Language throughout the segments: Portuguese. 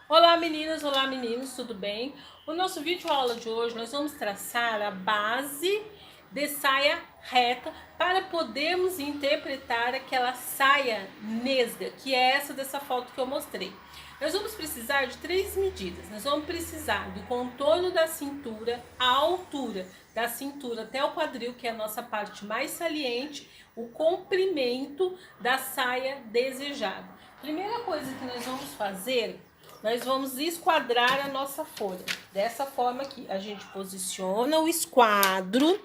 Olá meninas, olá meninos, tudo bem? O nosso vídeo aula de hoje nós vamos traçar a base de saia reta para podermos interpretar aquela saia nesga, que é essa dessa foto que eu mostrei. Nós vamos precisar de 3 medidas. Nós vamos precisar do contorno da cintura, a altura da cintura até o quadril, que é a nossa parte mais saliente, o comprimento da saia desejada. Primeira coisa que nós vamos fazer, nós vamos esquadrar a nossa folha. Dessa forma aqui, a gente posiciona o esquadro.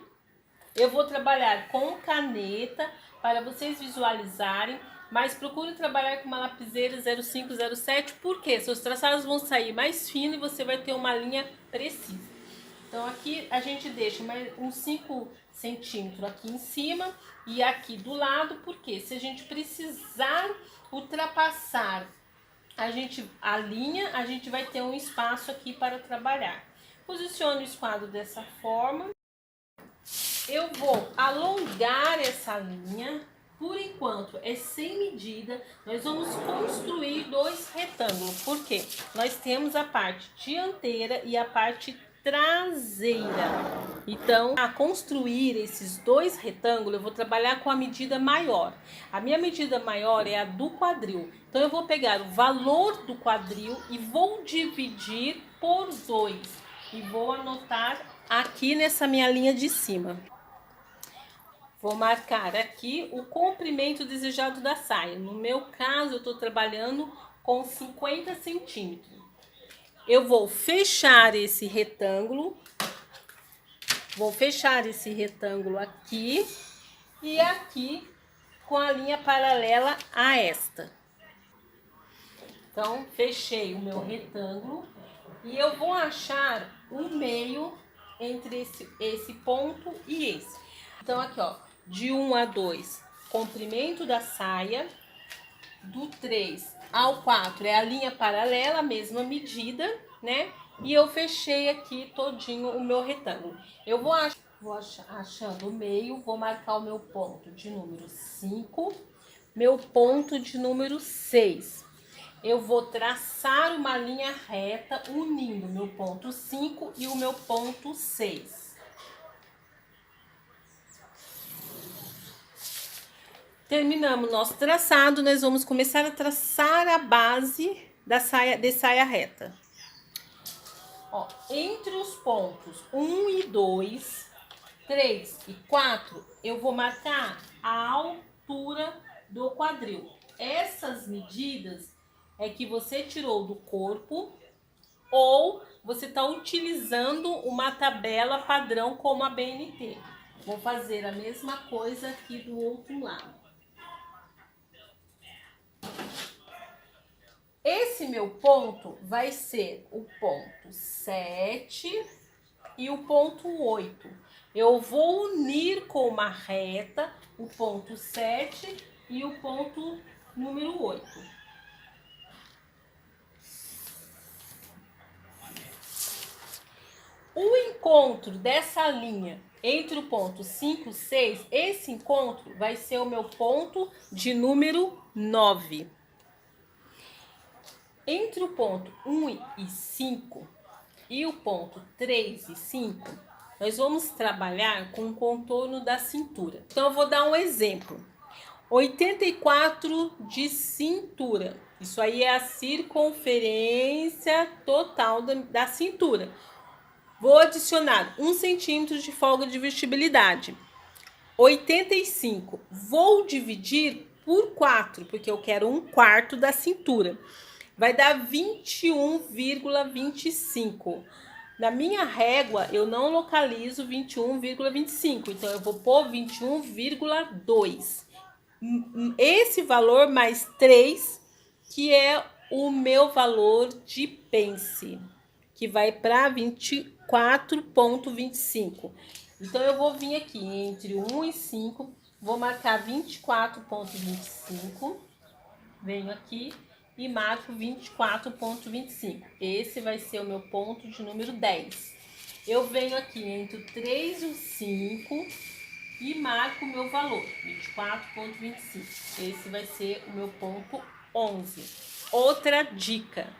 Eu vou trabalhar com caneta para vocês visualizarem, mas procure trabalhar com uma lapiseira 0507, porque seus traçados vão sair mais finos e você vai ter uma linha precisa. Então aqui a gente deixa uns 5 centímetros aqui em cima e aqui do lado, porque se a gente precisar ultrapassar a linha, a gente vai ter um espaço aqui para trabalhar. Posicione o esquadro dessa forma. Eu vou alongar essa linha. Por enquanto é sem medida. Nós vamos construir 2 retângulos. Por quê? Nós temos a parte dianteira e a parte traseira. Então, a construir esses 2 retângulos, eu vou trabalhar com a medida maior. A minha medida maior é a do quadril. Então, eu vou pegar o valor do quadril e vou dividir por 2. E vou anotar aqui nessa minha linha de cima. Vou marcar aqui o comprimento desejado da saia. No meu caso, eu estou trabalhando com 50 centímetros. Eu vou fechar esse retângulo. Vou fechar esse retângulo aqui e aqui com a linha paralela a esta. Então, fechei o meu retângulo e eu vou achar o meio entre esse ponto e esse. Então, aqui, ó, de 1 a 2, comprimento da saia. Do 3 ao 4 é a linha paralela, a mesma medida, né? E eu fechei aqui todinho o meu retângulo. Eu vou achando o meio, vou marcar o meu ponto de número 5, meu ponto de número 6. Eu vou traçar uma linha reta unindo meu ponto 5 e o meu ponto 6. Terminamos nosso traçado, nós vamos começar a traçar a base da saia, de saia reta. Ó, entre os pontos 1 e 2, 3 e 4, eu vou marcar a altura do quadril. Essas medidas é que você tirou do corpo ou você está utilizando uma tabela padrão como a BNT. Vou fazer a mesma coisa aqui do outro lado. Esse meu ponto vai ser o ponto 7 e o ponto 8. Eu vou unir com uma reta o ponto 7 e o ponto número 8. O encontro dessa linha entre o ponto 5 e 6, esse encontro vai ser o meu ponto de número 9. Entre o ponto 1 e 5 e o ponto 3 e 5, nós vamos trabalhar com o contorno da cintura. Então, eu vou dar um exemplo. 84 de cintura. Isso aí é a circunferência total da cintura. Vou adicionar 1 centímetro de folga de vestibilidade. 85. Vou dividir por 4, porque eu quero 1/4 da cintura. Vai dar 21,25. Na minha régua, eu não localizo 21,25. Então, eu vou pôr 21,2. Esse valor mais 3, que é o meu valor de pence, que vai para 24,25. Então, eu vou vir aqui entre 1 e 5, vou marcar 24,25. Venho aqui e marco 24,25. Esse vai ser o meu ponto de número 10. Eu venho aqui entre o 3 e o 5 e marco o meu valor, 24,25. Esse vai ser o meu ponto 11. Outra dica.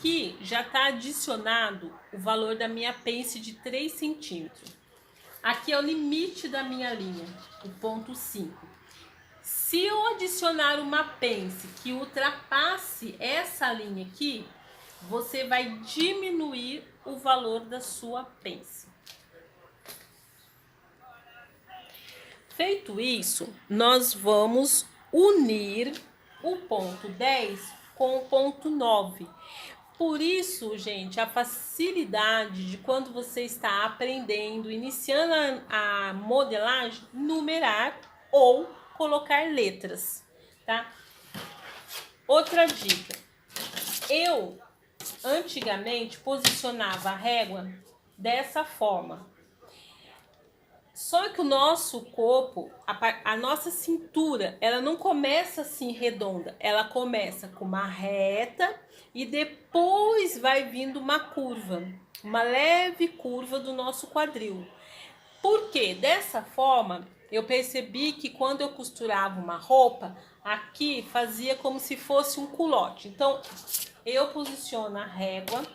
Aqui já está adicionado o valor da minha pence de 3 centímetros. Aqui é o limite da minha linha, o ponto 5. Se eu adicionar uma pence que ultrapasse essa linha aqui, você vai diminuir o valor da sua pence. Feito isso, nós vamos unir o ponto 10 com o ponto 9. Por isso, gente, a facilidade de quando você está aprendendo, iniciando a modelagem, numerar ou colocar letras, tá? Outra dica. Eu, antigamente, posicionava a régua dessa forma. Só que o nosso corpo, a nossa cintura, ela não começa assim redonda. Ela começa com uma reta e depois vai vindo uma curva. Uma leve curva do nosso quadril. Por quê? Dessa forma, eu percebi que quando eu costurava uma roupa, aqui fazia como se fosse um culote. Então, eu posiciono a régua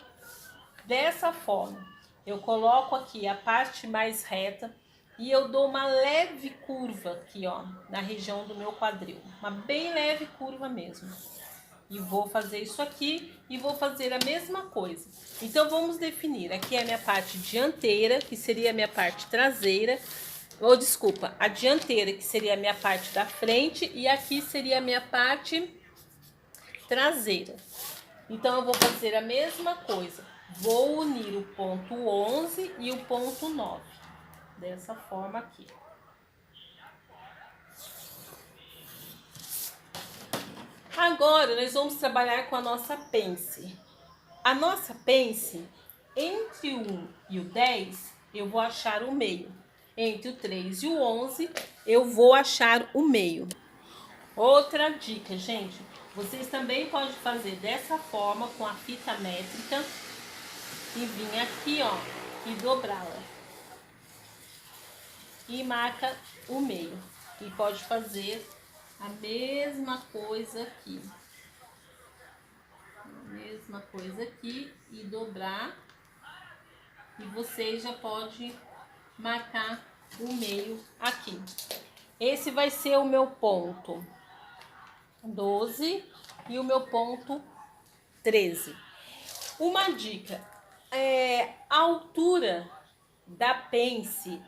dessa forma. Eu coloco aqui a parte mais reta e eu dou uma leve curva aqui, ó, na região do meu quadril. Uma bem leve curva mesmo. E vou fazer isso aqui e vou fazer a mesma coisa. Então, vamos definir. Aqui é a minha parte dianteira, que seria a minha parte traseira. Ou, desculpa, a dianteira, que seria a minha parte da frente. E aqui seria a minha parte traseira. Então, eu vou fazer a mesma coisa. Vou unir o ponto 11 e o ponto 9. Dessa forma aqui. Agora, nós vamos trabalhar com a nossa pence. A nossa pence, entre o 1 e o 10, eu vou achar o meio. Entre o 3 e o 11, eu vou achar o meio. Outra dica, gente. Vocês também podem fazer dessa forma, com a fita métrica. E vir aqui, ó, e dobrá-la. E marca o meio. E pode fazer a mesma coisa aqui. Mesma coisa aqui e dobrar. E você já pode marcar o meio aqui. Esse vai ser o meu ponto 12 e o meu ponto 13. Uma dica, a altura da pence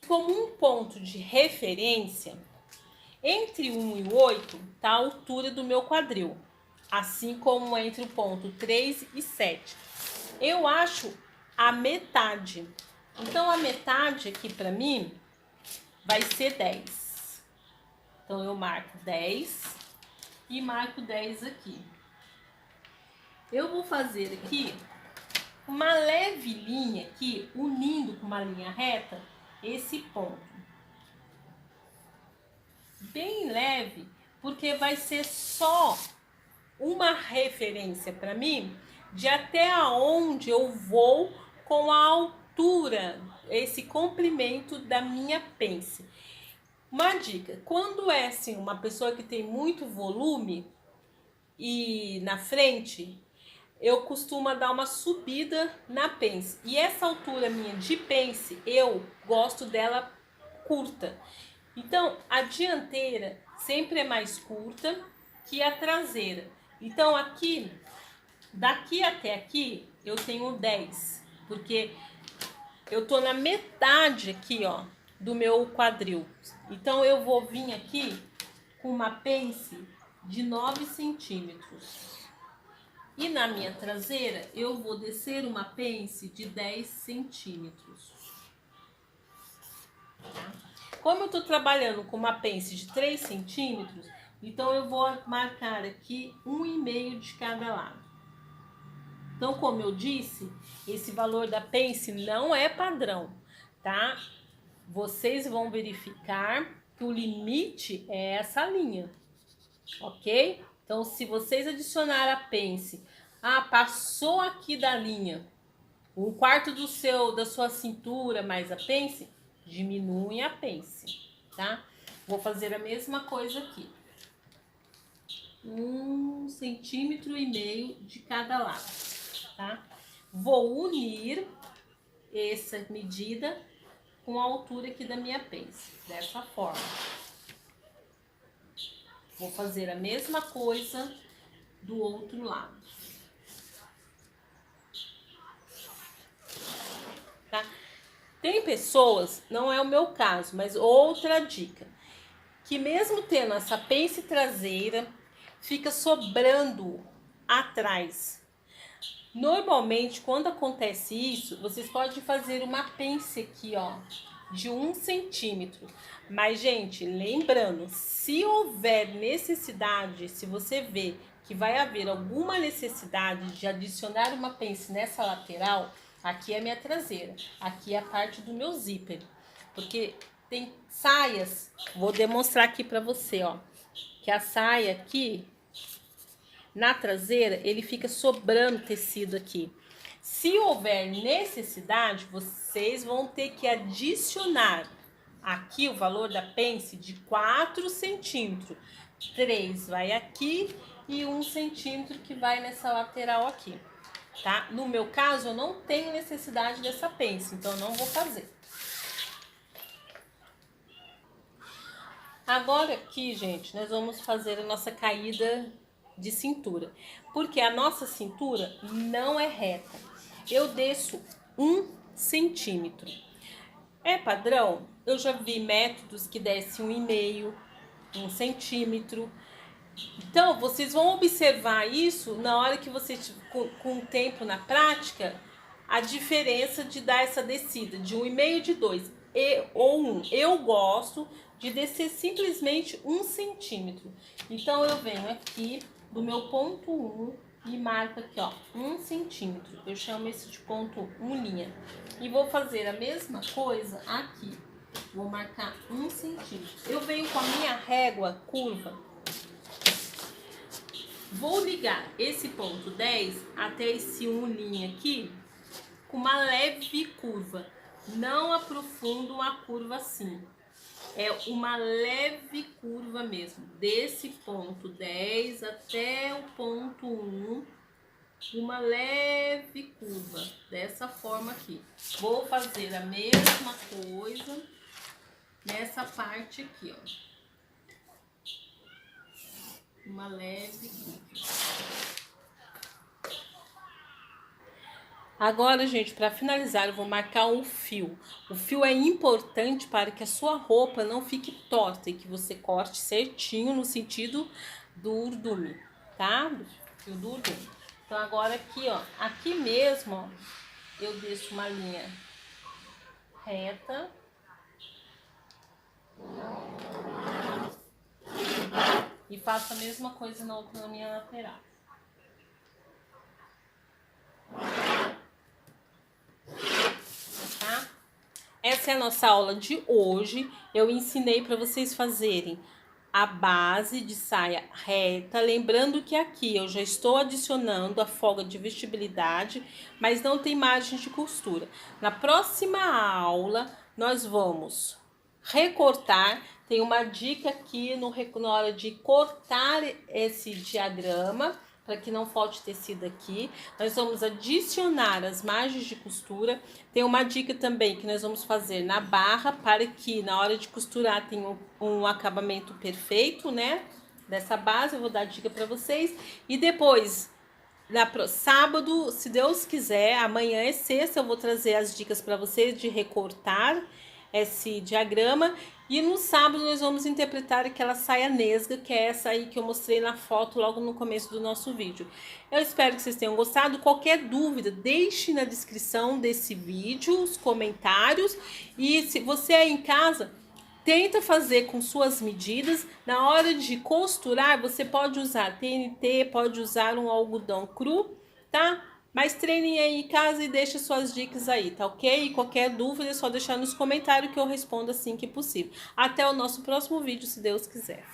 como um ponto de referência, entre 1 e o 8 está a altura do meu quadril, assim como entre o ponto 3 e 7. Eu acho a metade. Então, a metade aqui para mim vai ser 10. Então, eu marco 10 e marco 10 aqui. Eu vou fazer aqui uma leve linha aqui, unindo com uma linha reta esse ponto. Bem leve, porque vai ser só uma referência para mim de até onde eu vou com a altura, esse comprimento da minha pence. Uma dica, quando é assim, uma pessoa que tem muito volume e na frente, eu costumo dar uma subida na pence. E essa altura minha de pence, eu gosto dela curta. Então, a dianteira sempre é mais curta que a traseira. Então, aqui, daqui até aqui, eu tenho 10. Porque eu tô na metade aqui, ó, do meu quadril. Então, eu vou vir aqui com uma pence de 9 centímetros. E na minha traseira, eu vou descer uma pence de 10 centímetros. Tá? Como eu tô trabalhando com uma pence de 3 centímetros, então eu vou marcar aqui 1,5 de cada lado. Então, como eu disse, esse valor da pence não é padrão, tá? Vocês vão verificar que o limite é essa linha, ok? Então, se vocês adicionar a pence, passou aqui da linha, 1/4 da sua cintura mais a pence, diminui a pence, tá? Vou fazer a mesma coisa aqui. 1,5 centímetros de cada lado, tá? Vou unir essa medida com a altura aqui da minha pence, dessa forma. Vou fazer a mesma coisa do outro lado. Tá? Tem pessoas, não é o meu caso, mas outra dica, que mesmo tendo essa pence traseira, fica sobrando atrás. Normalmente, quando acontece isso, vocês podem fazer uma pence aqui, ó, de 1 centímetro. Mas, gente, lembrando, se houver necessidade, se você vê que vai haver alguma necessidade de adicionar uma pence nessa lateral, aqui é a minha traseira, aqui é a parte do meu zíper. Porque tem saias, vou demonstrar aqui pra você, ó, que a saia aqui, na traseira, ele fica sobrando tecido aqui. Se houver necessidade, vocês vão ter que adicionar aqui o valor da pence de 4 centímetros. 3 vai aqui e 1 centímetro que vai nessa lateral aqui, tá? No meu caso, eu não tenho necessidade dessa pence, então eu não vou fazer. Agora aqui, gente, nós vamos fazer a nossa caída de cintura, porque a nossa cintura não é reta. Eu desço 1 centímetro. É padrão? Eu já vi métodos que descem 1,5, 1 centímetro. Então, vocês vão observar isso na hora que vocês, com o tempo na prática, a diferença de dar essa descida de 1,5 de 2 ou 1. Eu gosto de descer simplesmente 1 centímetro. Então, eu venho aqui do meu ponto 1 e marco aqui, ó, 1 centímetro. Eu chamo esse de ponto 1 linha. E vou fazer a mesma coisa aqui. Vou marcar 1 centímetro. Eu venho com a minha régua curva. Vou ligar esse ponto 10 até esse 1 linha aqui com uma leve curva. Não aprofundo a curva assim. É uma leve curva mesmo. Desse ponto 10 até o ponto 1, uma leve curva. Dessa forma aqui. Vou fazer a mesma coisa nessa parte aqui, ó. Uma leve curva. Agora, gente, para finalizar, eu vou marcar um fio. O fio é importante para que a sua roupa não fique torta e que você corte certinho no sentido do urdume, tá? Do fio do urdume. Então, agora aqui, ó, aqui mesmo, ó, eu deixo uma linha reta. E faço a mesma coisa na minha lateral. Tá? Essa é a nossa aula de hoje. Eu ensinei para vocês fazerem a base de saia reta. Lembrando que aqui eu já estou adicionando a folga de vestibilidade, mas não tem margem de costura. Na próxima aula, nós vamos recortar. Tem uma dica aqui na hora de cortar esse diagrama, para que não falte tecido aqui. Nós vamos adicionar as margens de costura. Tem uma dica também que nós vamos fazer na barra, para que na hora de costurar tenha um acabamento perfeito, né? Dessa base, eu vou dar dica para vocês. E depois, sábado, se Deus quiser, amanhã é sexta, eu vou trazer as dicas para vocês de recortar esse diagrama. E no sábado nós vamos interpretar aquela saia nesga, que é essa aí que eu mostrei na foto logo no começo do nosso vídeo. Eu espero que vocês tenham gostado. Qualquer dúvida, deixe na descrição desse vídeo os comentários. E se você é em casa, tenta fazer com suas medidas. Na hora de costurar, você pode usar TNT, pode usar um algodão cru, tá? Mas treinem aí em casa e deixem suas dicas aí, tá ok? E qualquer dúvida é só deixar nos comentários que eu respondo assim que possível. Até o nosso próximo vídeo, se Deus quiser.